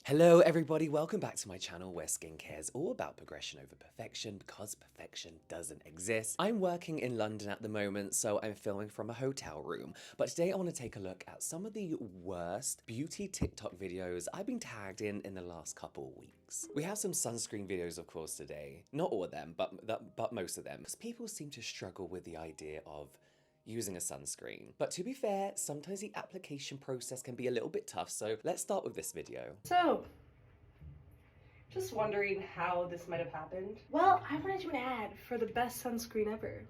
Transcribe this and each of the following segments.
Hello everybody, welcome back to my channel where skincare is all about progression over perfection because perfection doesn't exist. I'm working in London at the moment, so I'm filming from a hotel room, but today I want to take a look at some of the worst beauty TikTok videos I've been tagged in the last couple of weeks. We have some sunscreen videos of course today, not all of them, but most of them, because people seem to struggle with the idea of using a sunscreen. But to be fair, sometimes the application process can be a little bit tough, so let's start with this video. So, just wondering how this might have happened. Well, I wanted to do an ad for the best sunscreen ever,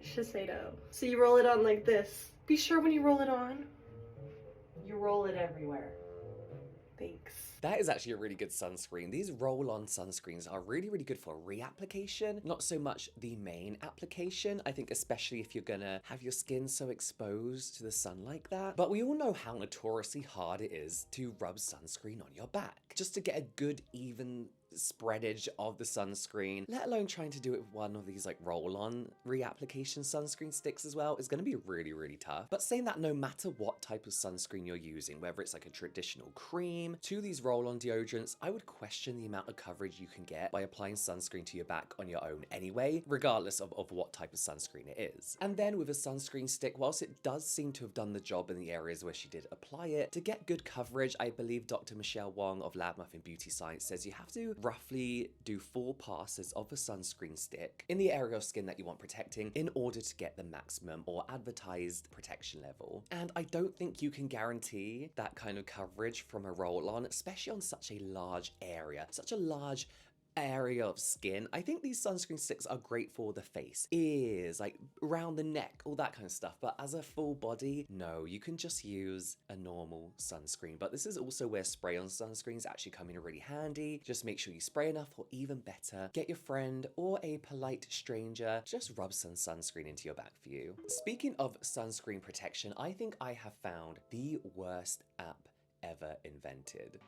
Shiseido. So you roll it on like this. Be sure when you roll it on, you roll it everywhere. Thanks. That is actually a really good sunscreen. These roll-on sunscreens are really good for reapplication, not so much the main application. I think especially if you're gonna have your skin so exposed to the sun like that. But we all know how notoriously hard it is to rub sunscreen on your back. Just to get a good even spreadage of the sunscreen, let alone trying to do it with one of these like roll-on reapplication sunscreen sticks as well, is going to be really tough. But saying that, no matter what type of sunscreen you're using, whether it's like a traditional cream to these roll-on deodorants, I would question the amount of coverage you can get by applying sunscreen to your back on your own anyway, regardless of what type of sunscreen it is. And then with a sunscreen stick, whilst it does seem to have done the job in the areas where she did apply it, to get good coverage, I believe Dr. Michelle Wong of Lab Muffin Beauty Science says you have to roughly do 4 passes of a sunscreen stick in the area of skin that you want protecting in order to get the maximum or advertised protection level. And I don't think you can guarantee that kind of coverage from a roll-on, especially on such a large area, such a large area of skin. I think these sunscreen sticks are great for the face, ears, like around the neck, all that kind of stuff. But as a full body, no, you can just use a normal sunscreen. But this is also where spray-on sunscreens actually come in really handy. Just make sure you spray enough, or even better, get your friend or a polite stranger, just rub some sunscreen into your back for you. Speaking of sunscreen protection, I think I have found the worst app ever invented.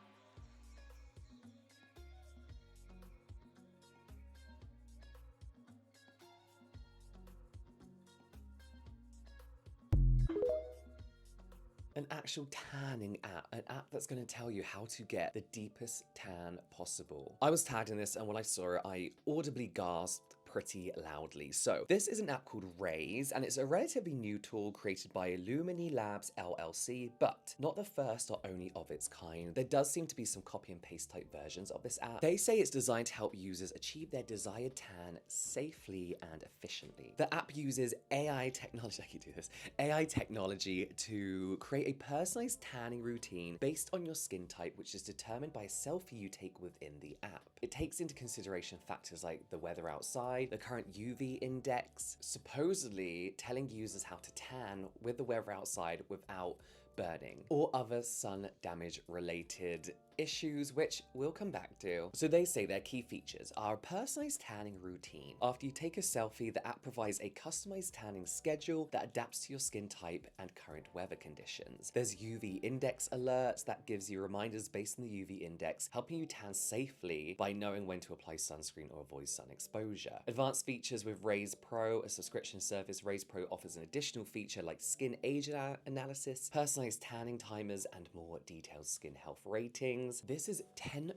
An actual tanning app, an app that's going to tell you how to get the deepest tan possible. I was tagged in this, and when I saw it, I audibly gasped pretty loudly. So this is an app called Raise, and it's a relatively new tool created by Illumini Labs LLC, but not the first or only of its kind. There does seem to be some copy and paste type versions of this app. They say it's designed to help users achieve their desired tan safely and efficiently. The app uses AI technology, I can do this, AI technology to create a personalized tanning routine based on your skin type, which is determined by a selfie you take within the app. It takes into consideration factors like the weather outside, the current UV index, supposedly telling users how to tan with the weather outside without burning or other sun damage related issues, which we'll come back to. So they say their key features are a personalized tanning routine. After you take a selfie, the app provides a customized tanning schedule that adapts to your skin type and current weather conditions. There's UV index alerts that gives you reminders based on the UV index, helping you tan safely by knowing when to apply sunscreen or avoid sun exposure. Advanced features with Raise Pro, a subscription service. Raise Pro offers an additional feature like skin age analysis, personalized tanning timers, and more detailed skin health ratings. This is £10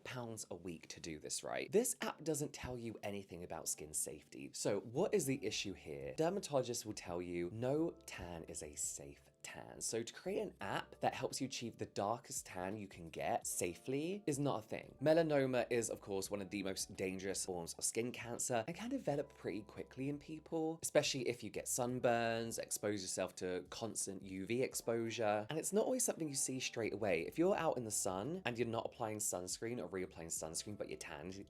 a week to do this, right? This app doesn't tell you anything about skin safety. So what is the issue here? Dermatologists will tell you no tan is a safe tan. So to create an app that helps you achieve the darkest tan you can get safely is not a thing. Melanoma is, of course, one of the most dangerous forms of skin cancer and can develop pretty quickly in people, especially if you get sunburns, expose yourself to constant UV exposure. And it's not always something you see straight away. If you're out in the sun and you're not applying sunscreen or reapplying sunscreen, but you're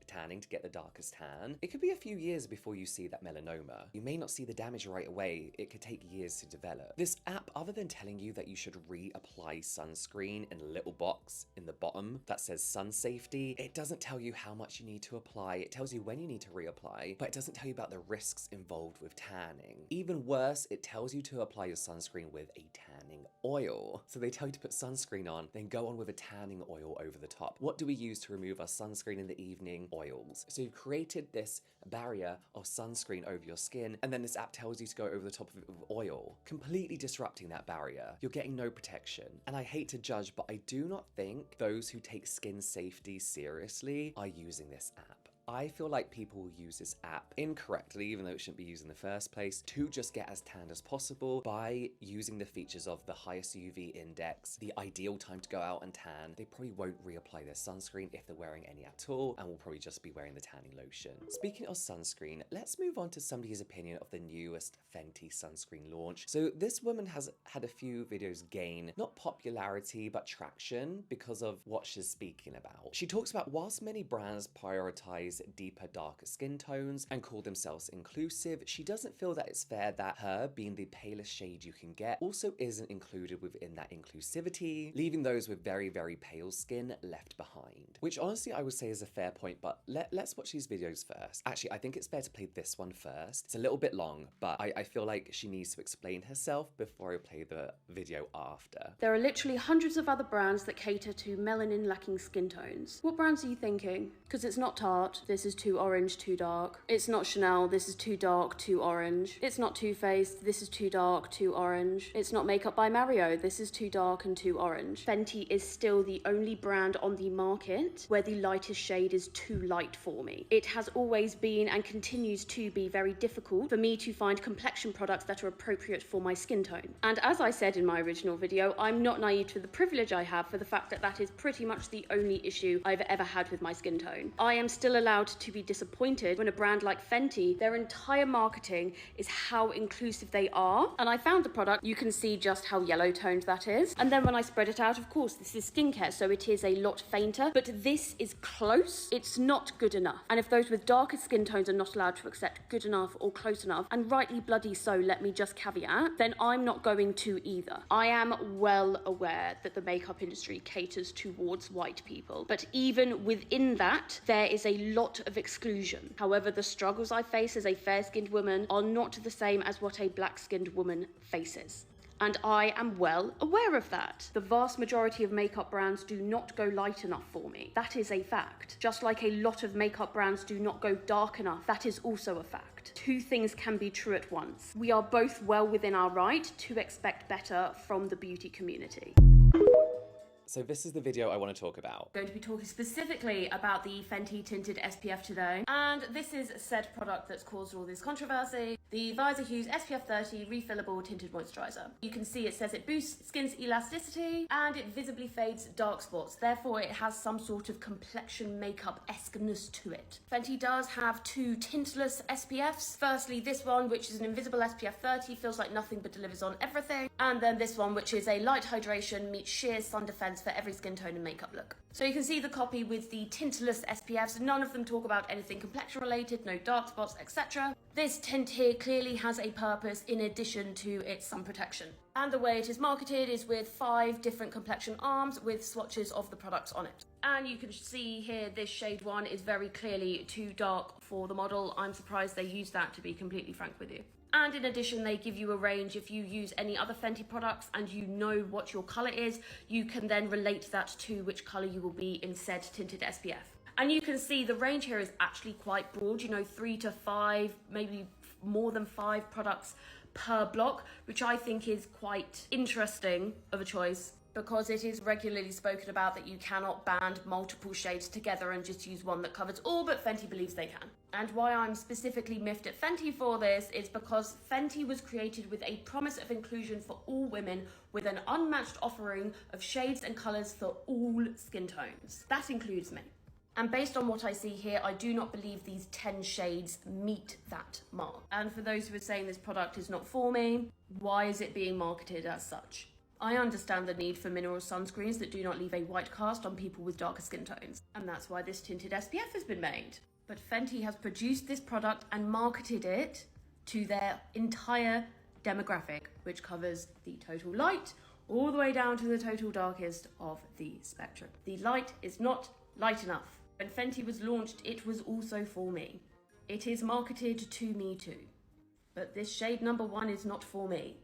tanning to get the darkest tan, it could be a few years before you see that melanoma. You may not see the damage right away. It could take years to develop. This app, other than telling you that you should reapply sunscreen in a little box in the bottom that says sun safety, it doesn't tell you how much you need to apply. It tells you when you need to reapply, but it doesn't tell you about the risks involved with tanning. Even worse, it tells you to apply your sunscreen with a tan tanning oil. So they tell you to put sunscreen on, then go on with a tanning oil over the top. What do we use to remove our sunscreen in the evening? Oils. So you've created this barrier of sunscreen over your skin, and then this app tells you to go over the top of it with oil, completely disrupting that barrier. You're getting no protection. And I hate to judge, but I do not think those who take skin safety seriously are using this app. I feel like people use this app incorrectly, even though it shouldn't be used in the first place, to just get as tanned as possible by using the features of the highest UV index, the ideal time to go out and tan. They probably won't reapply their sunscreen if they're wearing any at all, and will probably just be wearing the tanning lotion. Speaking of sunscreen, let's move on to somebody's opinion of the newest Fenty sunscreen launch. So this woman has had a few videos gain, not popularity, but traction because of what she's speaking about. She talks about whilst many brands prioritize deeper, darker skin tones and call themselves inclusive, she doesn't feel that it's fair that her, being the palest shade you can get, also isn't included within that inclusivity, leaving those with very, very pale skin left behind. Which honestly I would say is a fair point, but let's watch these videos first. Actually, I think it's fair to play this one first. It's a little bit long, but I feel like she needs to explain herself before I play the video after. There are literally hundreds of other brands that cater to melanin-lacking skin tones. What brands are you thinking? Because it's not Tarte, this is too orange, too dark. It's not Chanel, this is too dark, too orange. It's not Too Faced, this is too dark, too orange. It's not Makeup by Mario, this is too dark and too orange. Fenty is still the only brand on the market where the lightest shade is too light for me. It has always been and continues to be very difficult for me to find complexion products that are appropriate for my skin tone. And as I said in my original video, I'm not naive to the privilege I have for the fact that that is pretty much the only issue I've ever had with my skin tone. I am still allowed to be disappointed when a brand like Fenty, their entire marketing is how inclusive they are. And I found the product, you can see just how yellow toned that is. And then when I spread it out, of course, this is skincare, so it is a lot fainter, but this is close. It's not good enough. And if those with darker skin tones are not allowed to accept good enough or close enough, and rightly bloody so, let me just caveat, then I'm not going to either. I am well aware that the makeup industry caters towards white people, but even within that, there is a lot of exclusion. However, the struggles I face as a fair-skinned woman are not the same as what a black-skinned woman faces. And I am well aware of that. The vast majority of makeup brands do not go light enough for me. That is a fact. Just like a lot of makeup brands do not go dark enough, that is also a fact. Two things can be true at once. We are both well within our right to expect better from the beauty community. So this is the video I want to talk about. I'm going to be talking specifically about the Fenty Tinted SPF today. And this is said product that's caused all this controversy. The Visor Hughes SPF 30 Refillable Tinted Moisturizer. You can see it says it boosts skin's elasticity and it visibly fades dark spots. Therefore, it has some sort of complexion makeup-esqueness to it. Fenty does have two tintless SPFs. Firstly, this one, which is an invisible SPF 30, feels like nothing but delivers on everything. And then this one, which is a light hydration meets sheer sun defense for every skin tone and makeup look. So you can see the copy with the tintless SPFs. None of them talk about anything complexion related, no dark spots, etc. This tint here clearly has a purpose in addition to its sun protection. And the way it is marketed is with 5 different complexion arms with swatches of the products on it. And you can see here this shade 1 is very clearly too dark for the model. I'm surprised they used that, to be completely frank with you. And in addition, they give you a range. If you use any other Fenty products and you know what your colour is, you can then relate that to which colour you will be in said tinted SPF. And you can see the range here is actually quite broad, you know, 3 to 5, maybe more than 5 products per block, which I think is quite interesting of a choice, because it is regularly spoken about that you cannot band multiple shades together and just use one that covers all, but Fenty believes they can. And why I'm specifically miffed at Fenty for this is because Fenty was created with a promise of inclusion for all women, with an unmatched offering of shades and colours for all skin tones. That includes me. And based on what I see here, I do not believe these 10 shades meet that mark. And for those who are saying this product is not for me, why is it being marketed as such? I understand the need for mineral sunscreens that do not leave a white cast on people with darker skin tones. And that's why this tinted SPF has been made. But Fenty has produced this product and marketed it to their entire demographic, which covers the total light all the way down to the total darkest of the spectrum. The light is not light enough. When Fenty was launched, it was also for me. It is marketed to me too. But this shade number 1 is not for me.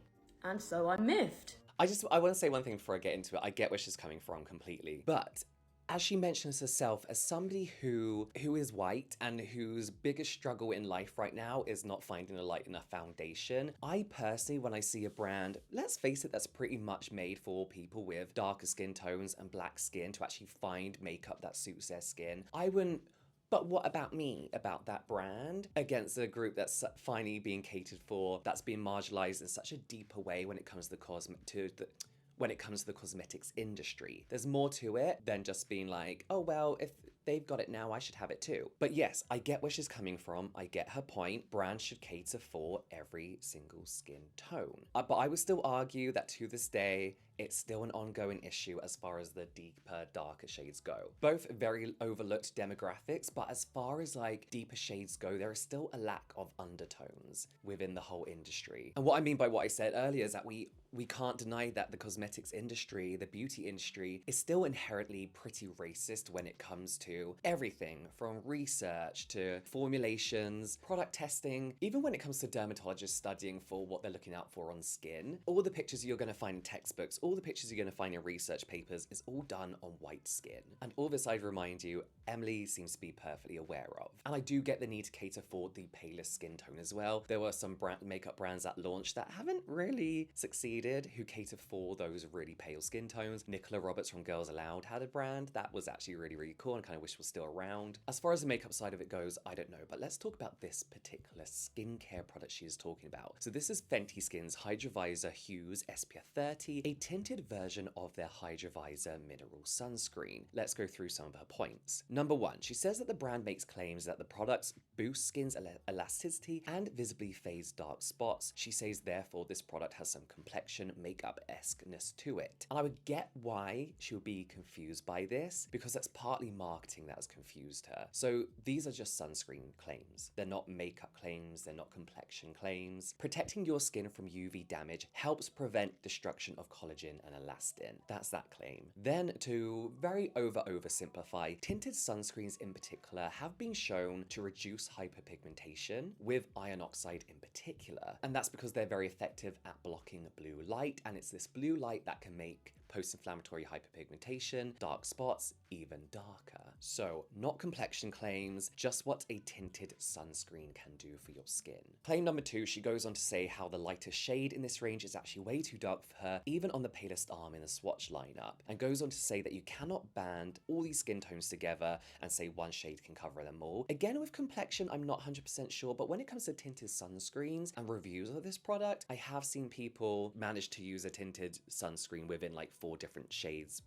And so I'm miffed. I want to say one thing before I get into it. I get where she's coming from completely. But as she mentions herself, as somebody who is white and whose biggest struggle in life right now is not finding a light enough foundation, I personally, when I see a brand, let's face it, that's pretty much made for people with darker skin tones and black skin to actually find makeup that suits their skin, I wouldn't. But what about me, about that brand, against a group that's finally being catered for, that's being marginalized in such a deeper way when it comes to the cosmetics industry? There's more to it than just being like, oh, well, if they've got it now, I should have it too. But yes, I get where she's coming from. I get her point. Brands should cater for every single skin tone. But I would still argue that to this day, it's still an ongoing issue as far as the deeper, darker shades go. Both very overlooked demographics, but as far as like deeper shades go, there is still a lack of undertones within the whole industry. And what I mean by what I said earlier is that we can't deny that the cosmetics industry, the beauty industry, is still inherently pretty racist when it comes to everything from research to formulations, product testing, even when it comes to dermatologists studying for what they're looking out for on skin. All the pictures you're going to find in textbooks, all the pictures you're going to find in research papers is all done on white skin. And all this I'd remind you, Emily seems to be perfectly aware of. And I do get the need to cater for the palest skin tone as well. There were some makeup brands that launched that haven't really succeeded, who cater for those really pale skin tones. Nicola Roberts from Girls Aloud had a brand that was actually really, really cool and kind of wish was still around. As far as the makeup side of it goes, I don't know, but let's talk about this particular skincare product she is talking about. So this is Fenty Skin's Hydrovisor Hues SPF 30, a tinted version of their Hydrovisor mineral sunscreen. Let's go through some of her points. Number one, she says that the brand makes claims that the products boost skin's elasticity and visibly fades dark spots. She says therefore this product has some complexion makeup-esqueness to it. And I would get why she would be confused by this, because that's partly marketing that has confused her. So these are just sunscreen claims. They're not makeup claims, they're not complexion claims. Protecting your skin from UV damage helps prevent destruction of collagen and elastin. That's that claim. Then to very oversimplify, tinted sunscreens in particular have been shown to reduce hyperpigmentation, with iron oxide in particular. And that's because they're very effective at blocking blue light, and it's this blue light that can make post-inflammatory hyperpigmentation, dark spots, even darker. So, not complexion claims, just what a tinted sunscreen can do for your skin. Claim number two, she goes on to say how the lightest shade in this range is actually way too dark for her, even on the palest arm in the swatch lineup, and goes on to say that you cannot band all these skin tones together and say one shade can cover them all. Again, with complexion, I'm not 100% sure, but when it comes to tinted sunscreens and reviews of this product, I have seen people manage to use a tinted sunscreen within like four different shades,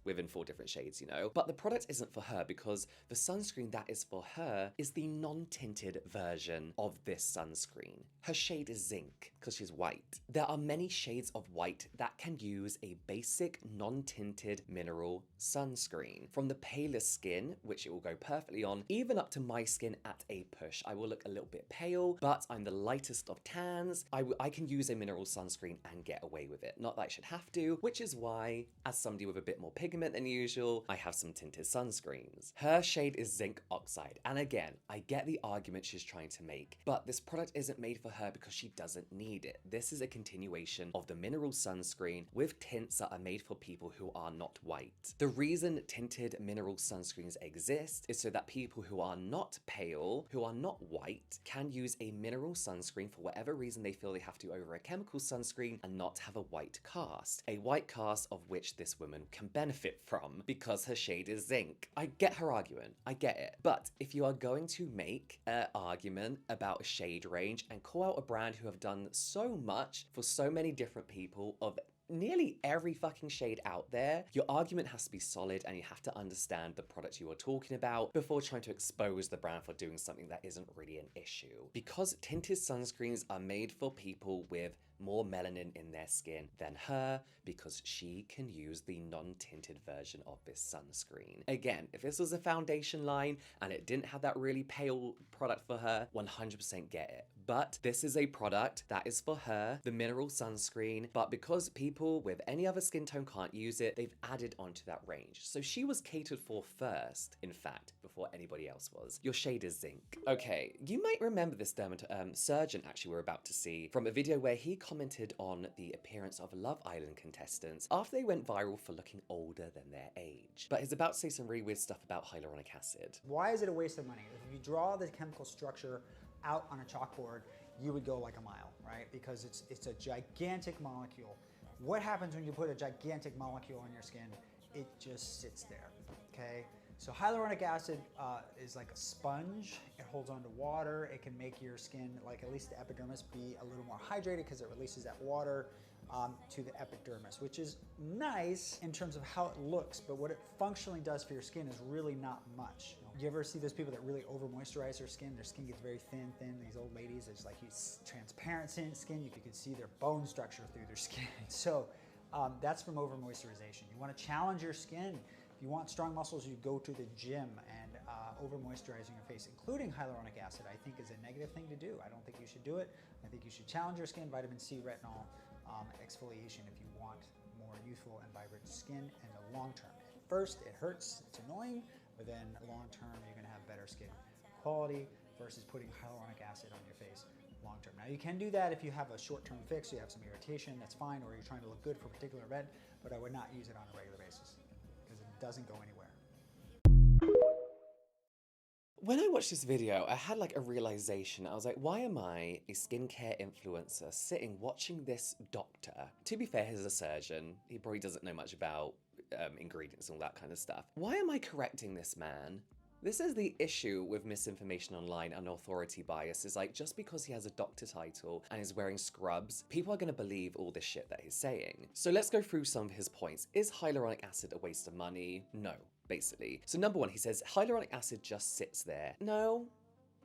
you know? But the product isn't for her, because the sunscreen that is for her is the non-tinted version of this sunscreen. Her shade is zinc, because she's white. There are many shades of white that can use a basic non-tinted mineral sunscreen. From the palest skin, which it will go perfectly on, even up to my skin at a push. I will look a little bit pale, but I'm the lightest of tans. I can use a mineral sunscreen and get away with it. Not that I should have to, which is why, as somebody with a bit more pigment than usual, I have some tinted sunscreens. Her shade is zinc oxide, and again, I get the argument she's trying to make, but this product isn't made for her because she doesn't need it. This is a continuation of the mineral sunscreen with tints that are made for people who are not white. The reason tinted mineral sunscreens exist is so that people who are not pale, who are not white, can use a mineral sunscreen for whatever reason they feel they have to over a chemical sunscreen and not have a white cast. A white cast of which this woman can benefit from because her shade is zinc. I get her argument, I get it. But if you are going to make an argument about a shade range and call out a brand who have done so much for so many different people of nearly every fucking shade out there, your argument has to be solid and you have to understand the product you are talking about before trying to expose the brand for doing something that isn't really an issue. Because tinted sunscreens are made for people with more melanin in their skin than her, because she can use the non-tinted version of this sunscreen. Again, if this was a foundation line and it didn't have that really pale product for her, 100% get it. but this is a product that is for her, the mineral sunscreen, but because people with any other skin tone can't use it, they've added onto that range. So she was catered for first, in fact, before anybody else was. Your shade is zinc. Okay, you might remember this surgeon actually we're about to see from a video where he commented on the appearance of Love Island contestants after they went viral for looking older than their age. But he's about to say some really weird stuff about hyaluronic acid. Why is it a waste of money? If you draw the chemical structure out on a chalkboard, you would go like a mile, right? Because it's a gigantic molecule. What happens when you put a gigantic molecule on your skin? It just sits there, okay? So hyaluronic acid is like a sponge. It holds onto water. It can make your skin, like at least the epidermis, be a little more hydrated because it releases that water to the epidermis, which is nice in terms of how it looks, but what it functionally does for your skin is really not much. You ever see those people that really over moisturize their skin? Their skin gets very thin, these old ladies, it's like transparent skin, you can see their bone structure through their skin. So that's from over moisturization. You want to challenge your skin. If you want strong muscles, you go to the gym, and over moisturizing your face, including hyaluronic acid, I think is a negative thing to do. I don't think you should do it. I think you should challenge your skin, vitamin C, retinol, exfoliation if you want more youthful and vibrant skin in the long term. At first, it hurts, it's annoying, but then long term, you're gonna have better skin quality versus putting hyaluronic acid on your face long term. Now, you can do that if you have a short-term fix, you have some irritation, that's fine, or you're trying to look good for a particular event, but I would not use it on a regular basis because it doesn't go anywhere. When I watched this video, I had like a realization. I was like, why am I, a skincare influencer, sitting watching this doctor? To be fair, he's a surgeon. He probably doesn't know much about ingredients and all that kind of stuff. Why am I correcting this man? This is the issue with misinformation online and authority bias, is like, just because he has a doctor title and is wearing scrubs, people are gonna believe all this shit that he's saying. So let's go through some of his points. Is hyaluronic acid a waste of money? No, basically. So number one, he says hyaluronic acid just sits there. No.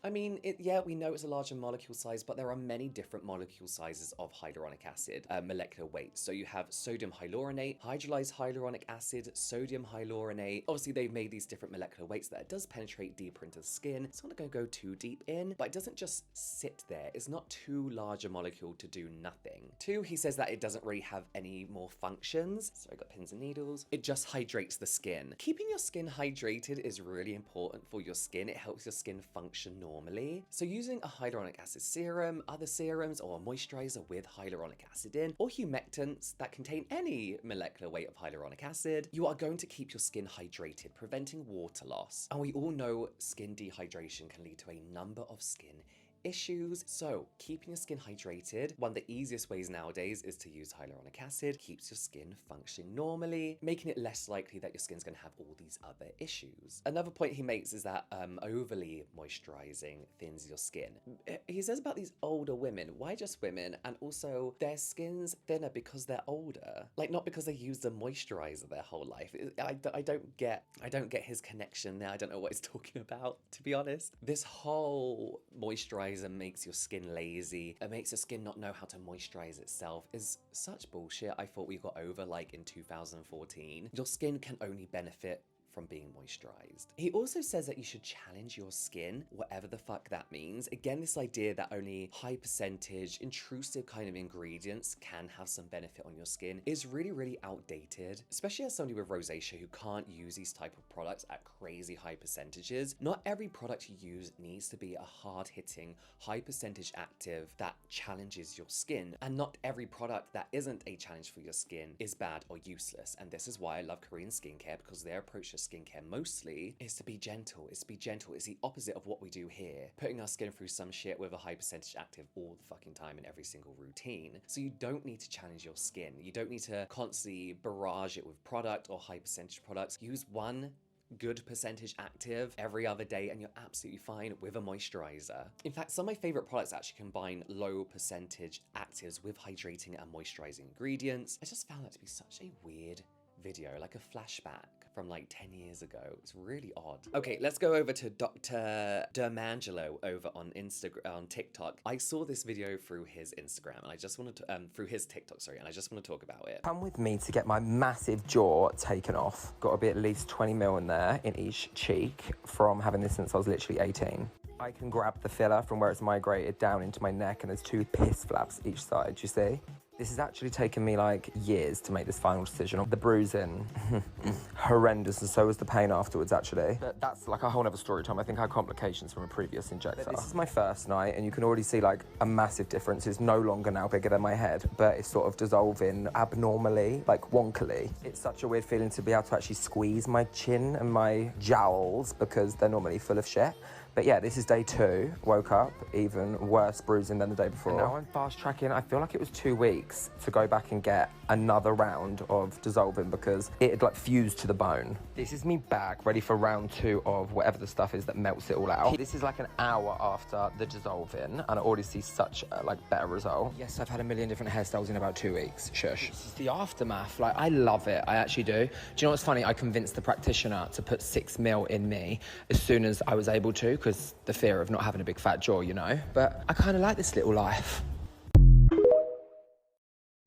I mean, yeah, we know it's a larger molecule size, but there are many different molecule sizes of hyaluronic acid, molecular weight. So you have sodium hyaluronate, hydrolyzed hyaluronic acid, sodium hyaluronate. Obviously, they've made these different molecular weights that it does penetrate deeper into the skin. It's not gonna go too deep in, but it doesn't just sit there. It's not too large a molecule to do nothing. Two, he says that it doesn't really have any more functions. So I got pins and needles. It just hydrates the skin. Keeping your skin hydrated is really important for your skin. It helps your skin function normally. So using a hyaluronic acid serum, other serums, or a moisturizer with hyaluronic acid in, or humectants that contain any molecular weight of hyaluronic acid, you are going to keep your skin hydrated, preventing water loss. And we all know skin dehydration can lead to a number of skin issues. So keeping your skin hydrated, one of the easiest ways nowadays is to use hyaluronic acid. Keeps your skin functioning normally, making it less likely that your skin's gonna have all these other issues. Another point he makes is that overly moisturizing thins your skin. He says about these older women, why just women? And also their skin's thinner because they're older, like not because they use the moisturizer their whole life. I don't get his connection there. I don't know what he's talking about, to be honest. This whole moisturizer makes your skin lazy, it makes your skin not know how to moisturize itself, is such bullshit. I thought we got over like in 2014. Your skin can only benefit from being moisturized. He also says that you should challenge your skin, whatever the fuck that means. Again, this idea that only high percentage, intrusive kind of ingredients can have some benefit on your skin is really, really outdated, especially as somebody with rosacea who can't use these type of products at crazy high percentages. Not every product you use needs to be a hard-hitting, high percentage active that challenges your skin, and not every product that isn't a challenge for your skin is bad or useless. And this is why I love Korean skincare, because their approach to skincare mostly is to be gentle. It's the opposite of what we do here, putting our skin through some shit with a high percentage active all the fucking time in every single routine. So you don't need to challenge your skin. You don't need to constantly barrage it with product or high percentage products. Use one good percentage active every other day and you're absolutely fine with a moisturizer. In fact, some of my favorite products actually combine low percentage actives with hydrating and moisturizing ingredients. I just found that to be such a weird video, like a flashback from like 10 years ago. It's really odd. Okay, let's go over to Dr. Dermangelo over on TikTok. I saw this video through his Instagram and I just wanted to, through his TikTok, sorry, and I just want to talk about it. Come with me to get my massive jaw taken off. Got to be at least 20 mil in there in each cheek from having this since I was literally 18. I can grab the filler from where it's migrated down into my neck, and there's 2 piss flaps each side, do you see? This has actually taken me like years to make this final decision. The bruising, horrendous, and so was the pain afterwards actually. But that's like a whole other story time. I think I had complications from a previous injector. But this is my first night, and you can already see like a massive difference. It's no longer now bigger than my head, but it's sort of dissolving abnormally, like wonkily. It's such a weird feeling to be able to actually squeeze my chin and my jowls because they're normally full of shit. But yeah, this is day 2. Woke up, even worse bruising than the day before. And now I'm fast tracking. I feel like it was 2 weeks to go back and get another round of dissolving because it had like fused to the bone. This is me back, ready for round 2 of whatever the stuff is that melts it all out. This is like an hour after the dissolving, and I already see such a like better result. Yes, I've had a million different hairstyles in about 2 weeks. Shush. This is the aftermath. Like, I love it. I actually do. Do you know what's funny? I convinced the practitioner to put 6 mil in me as soon as I was able to, because the fear of not having a big fat jaw, you know? But I kind of like this little life.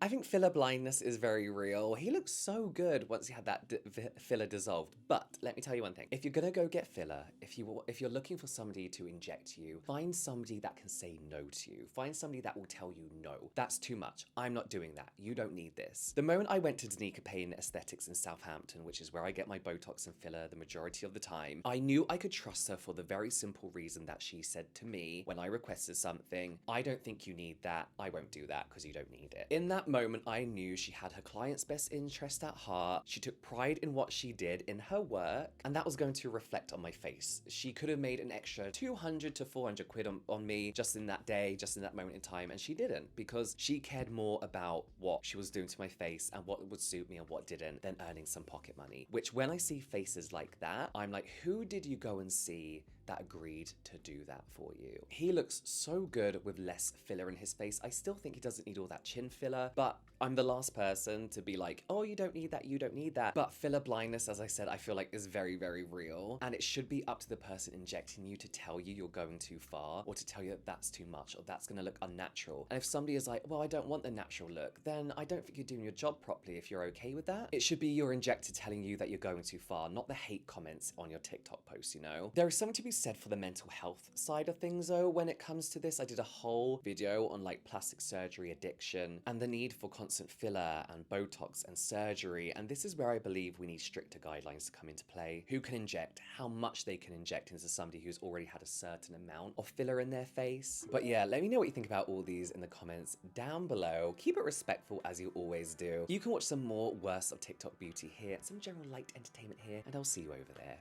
I think filler blindness is very real. He looks so good once he had that filler dissolved. But let me tell you one thing. If you're gonna go get filler, if you're looking for somebody to inject you, find somebody that can say no to you. Find somebody that will tell you no. That's too much. I'm not doing that. You don't need this. The moment I went to Danica Payne Aesthetics in Southampton, which is where I get my Botox and filler the majority of the time, I knew I could trust her for the very simple reason that she said to me when I requested something, I don't think you need that. I won't do that because you don't need it. In that moment, I knew she had her client's best interest at heart. She took pride in what she did in her work, and that was going to reflect on my face. She could have made an extra 200 to 400 quid on me just in that day, just in that moment in time, and she didn't, because she cared more about what she was doing to my face and what would suit me and what didn't than earning some pocket money. Which, when I see faces like that, I'm like, who did you go and see that agreed to do that for you? He looks so good with less filler in his face. I still think he doesn't need all that chin filler, but I'm the last person to be like, oh, you don't need that, you don't need that. But filler blindness, as I said, I feel like is very, very real. And it should be up to the person injecting you to tell you you're going too far, or to tell you that that's too much, or that's gonna look unnatural. And if somebody is like, well, I don't want the natural look, then I don't think you're doing your job properly if you're okay with that. It should be your injector telling you that you're going too far, not the hate comments on your TikTok posts, you know? There is something to be said for the mental health side of things though when it comes to this. I did a whole video on like plastic surgery addiction and the need for constant filler and Botox and surgery, and this is where I believe we need stricter guidelines to come into play. Who can inject, how much they can inject into somebody who's already had a certain amount of filler in their face. But yeah, let me know what you think about all these in the comments down below. Keep it respectful as you always do. You can watch some more Worst of TikTok Beauty here, some general light entertainment here, and I'll see you over there.